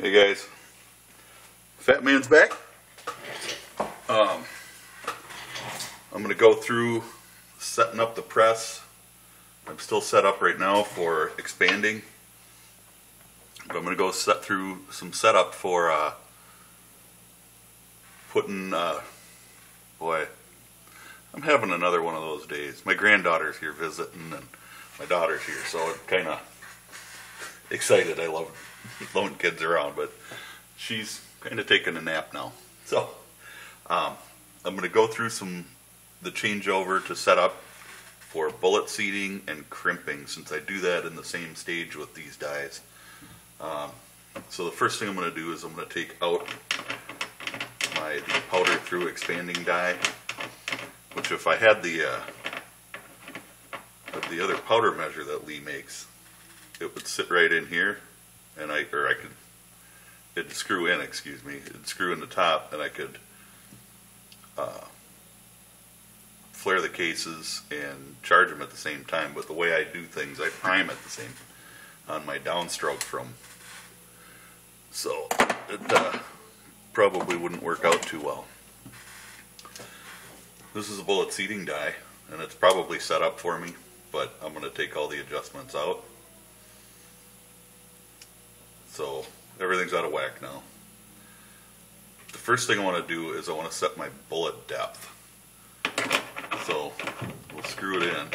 Hey guys, Fat Man's back. I'm going to go through setting up the press. I'm still set up right now for expanding, but I'm going to go through some setup for putting, boy, I'm having another one of those days. My granddaughter's here visiting and my daughter's here, so I'm kind of excited. I love loaning kids around, but she's kind of taking a nap now. So I'm going to go through the changeover to set up for bullet seating and crimping, since I do that in the same stage with these dies. So the first thing I'm going to do is I'm going to take out the powder through expanding die, which if I had the other powder measure that Lee makes, it would sit right in here, and it'd screw in, it'd screw in the top, and I could flare the cases and charge them at the same time. But the way I do things, I prime at the same on my downstroke from, so it probably wouldn't work out too well. This is a bullet seating die, and it's probably set up for me, but I'm going to take all the adjustments out. So everything's out of whack now. The first thing I want to do is I want to set my bullet depth. So we'll screw it in.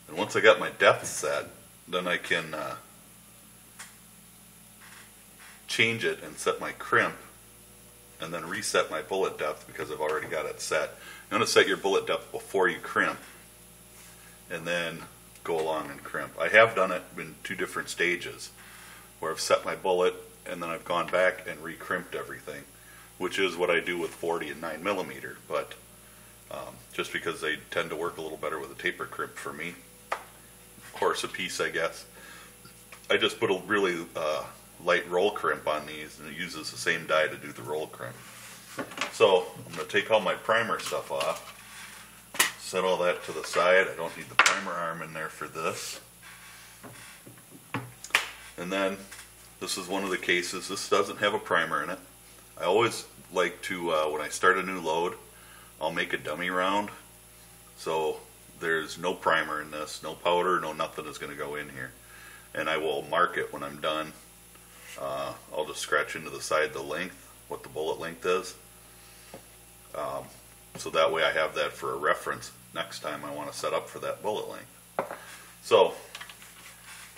And once I got my depth set, then I can change it and set my crimp, and then reset my bullet depth because I've already got it set. You want to set your bullet depth before you crimp, and then go along and crimp. I have done it in two different stages, where I've set my bullet and then I've gone back and re-crimped everything, which is what I do with 40 and 9mm, but just because they tend to work a little better with a taper crimp for me. Of course, a piece, I guess. I just put a really light roll crimp on these, and it uses the same die to do the roll crimp. So I'm going to take all my primer stuff off, set all that to the side. I don't need the primer arm in there for this. And then this is one of the cases. This doesn't have a primer in it. I always like to, when I start a new load, I'll make a dummy round. So there's no primer in this, no powder, no nothing is going to go in here. And I will mark it when I'm done. I'll just scratch into the side the length, what the bullet length is. So that way I have that for a reference next time I want to set up for that bullet length. So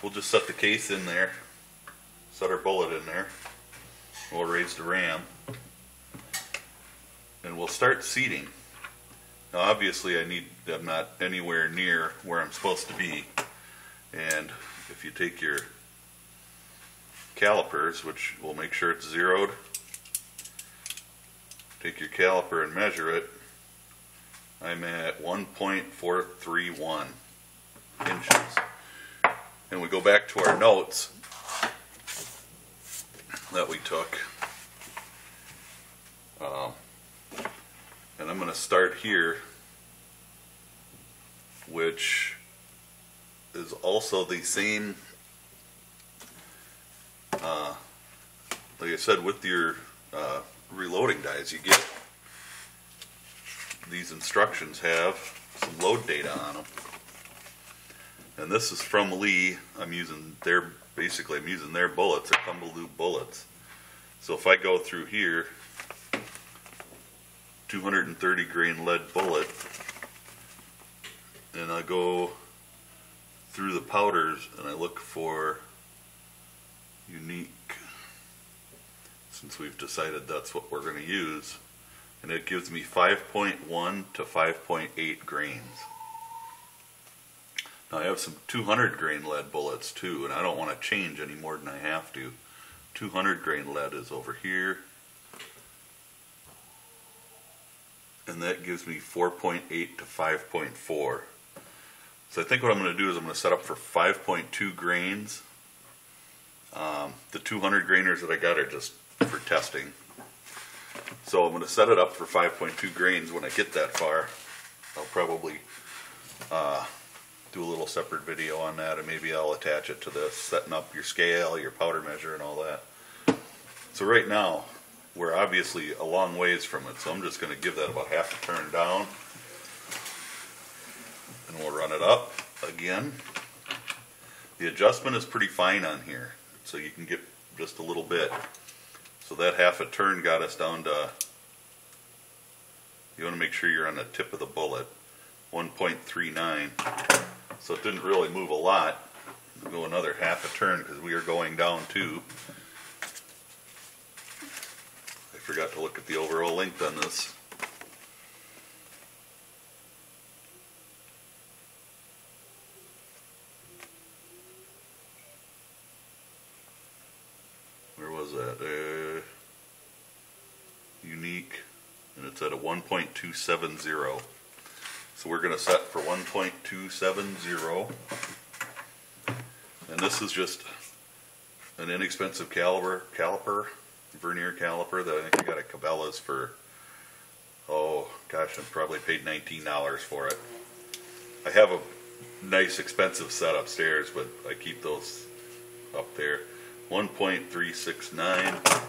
we'll just set the case in there, set our bullet in there, we'll raise the ram, and we'll start seating. Now obviously I'm not anywhere near where I'm supposed to be, and if you take your calipers, which will make sure it's zeroed, take your caliper and measure it. I'm at 1.431 inches. And we go back to our notes that we took. And I'm going to start here, which is also the same, like I said, with your reloading dies, you get these instructions have some load data on them, and this is from Lee. I'm using their bullets, their Tumble-Lube bullets. So if I go through here, 230 grain lead bullet, and I go through the powders and I look for unique, since we've decided that's what we're going to use, and it gives me 5.1 to 5.8 grains. Now I have some 200 grain lead bullets too, and I don't want to change any more than I have to. 200 grain lead is over here, and that gives me 4.8 to 5.4. So I think what I'm going to do is I'm going to set up for 5.2 grains. The 200 grainers that I got are just for testing. So I'm going to set it up for 5.2 grains. When I get that far, I'll probably do a little separate video on that, and maybe I'll attach it to this, setting up your scale, your powder measure, and all that. So right now, we're obviously a long ways from it, so I'm just going to give that about half a turn down, and we'll run it up again. The adjustment is pretty fine on here, so you can get just a little bit. So that half a turn got us down to, you want to make sure you're on the tip of the bullet, 1.39. So it didn't really move a lot. We'll go another half a turn because we are going down too. I forgot to look at the overall length on this. Where was that? Unique, and it's at a 1.270. So we're going to set for 1.270, and this is just an inexpensive caliper, vernier caliper that I think I got at Cabela's for, oh gosh, I probably paid $19 for it. I have a nice expensive set upstairs, but I keep those up there. 1.369,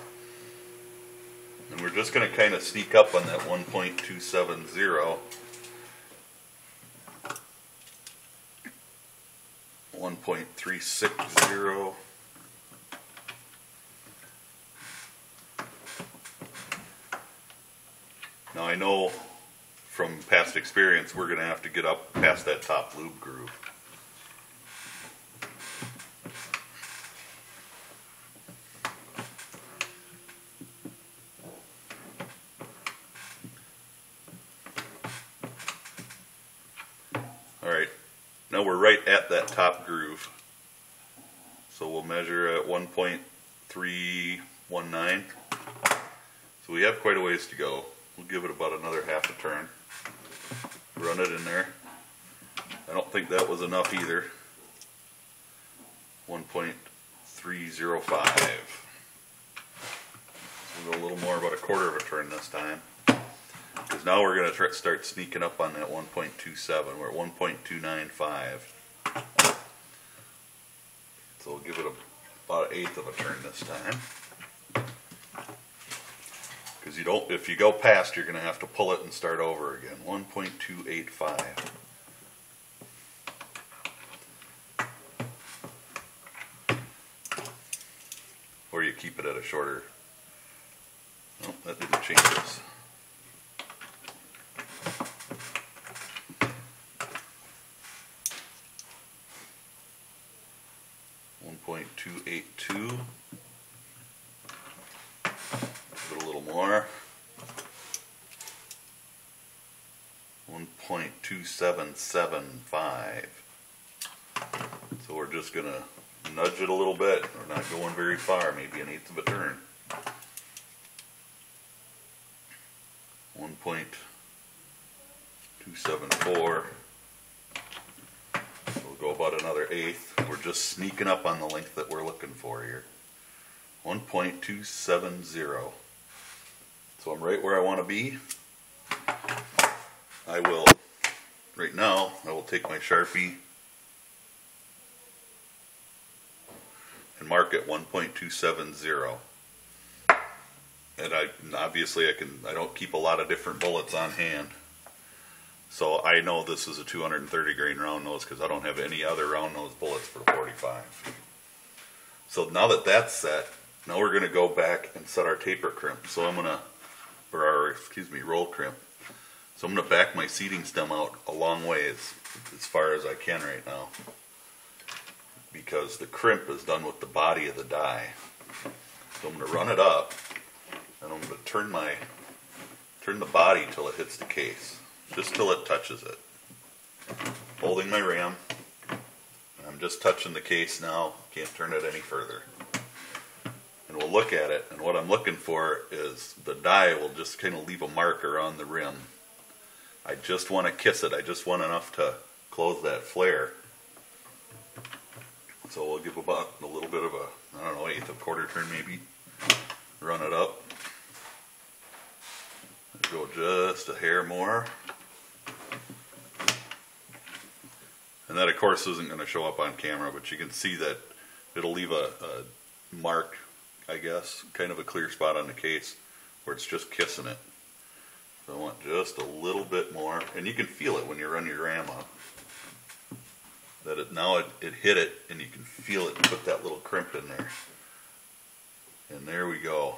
and we're just going to kind of sneak up on that 1.270. 1.360. Now I know from past experience we're going to have to get up past that top lube groove. Alright, now we're right at that top groove. So we'll measure at 1.319. So we have quite a ways to go. We'll give it about another half a turn. Run it in there. I don't think that was enough either. 1.305. We'll go a little more, about a quarter of a turn this time. Because now we're going to start sneaking up on that 1.27. We're at 1.295. So we'll give it about an eighth of a turn this time. Because you don't, if you go past, you're going to have to pull it and start over again. 1.285. Or you keep it at a shorter. Nope, that didn't change this. 1.282. Give it a little more. 1.2775. So we're just going to nudge it a little bit. We're not going very far, maybe an eighth of a turn. 1.274. We'll go about another eighth. We're just sneaking up on the length that we're looking for here. 1.270. So I'm right where I want to be. I will, right now, I will take my Sharpie and mark it 1.270. And obviously I don't keep a lot of different bullets on hand. So I know this is a 230 grain round nose because I don't have any other round nose bullets for the 45. So now that that's set, now we're going to go back and set our taper crimp. So I'm going to, or our, roll crimp. So I'm going to back my seating stem out a long ways, as far as I can right now. Because the crimp is done with the body of the die. So I'm going to run it up, and I'm going to turn the body till it hits the case. Just till it touches it. Holding my ram. I'm just touching the case now. Can't turn it any further. And we'll look at it, and what I'm looking for is the die will just kind of leave a mark around the rim. I just want to kiss it. I just want enough to close that flare. So we'll give about a little bit of a, I don't know, eighth of quarter turn maybe. Run it up. Go just a hair more. And that of course isn't going to show up on camera, but you can see that it'll leave a mark, I guess, kind of a clear spot on the case where it's just kissing it. So I want just a little bit more, and you can feel it when you run your ram up. That it hit it, and you can feel it put that little crimp in there. And there we go.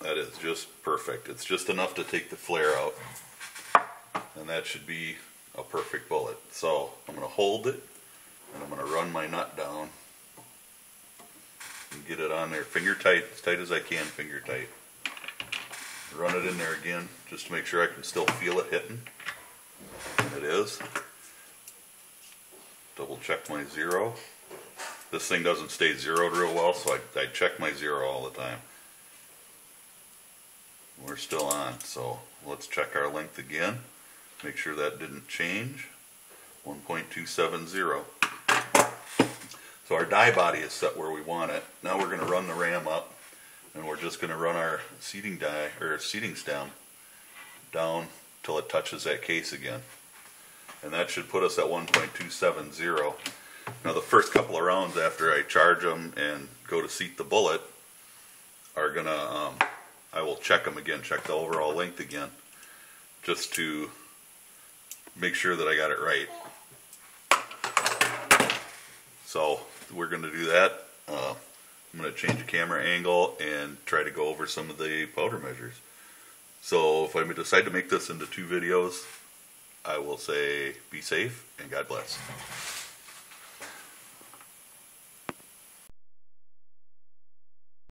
That is just perfect. It's just enough to take the flare out, and that should be a perfect bullet. So I'm going to hold it, and I'm going to run my nut down and get it on there finger tight, as tight as I can, finger tight. Run it in there again just to make sure I can still feel it hitting. And it is. Double check my zero. This thing doesn't stay zeroed real well, so I check my zero all the time. We're still on, so let's check our length again. Make sure that didn't change. 1.270. So our die body is set where we want it. Now we're going to run the ram up, and we're just going to run our seating die or seating stem down till it touches that case again. And that should put us at 1.270. Now the first couple of rounds after I charge them and go to seat the bullet are gonna, I will check them again, check the overall length again, just to make sure that I got it right. So we're going to do that. I'm going to change the camera angle and try to go over some of the powder measures. So if I decide to make this into 2 videos, I will say be safe and God bless.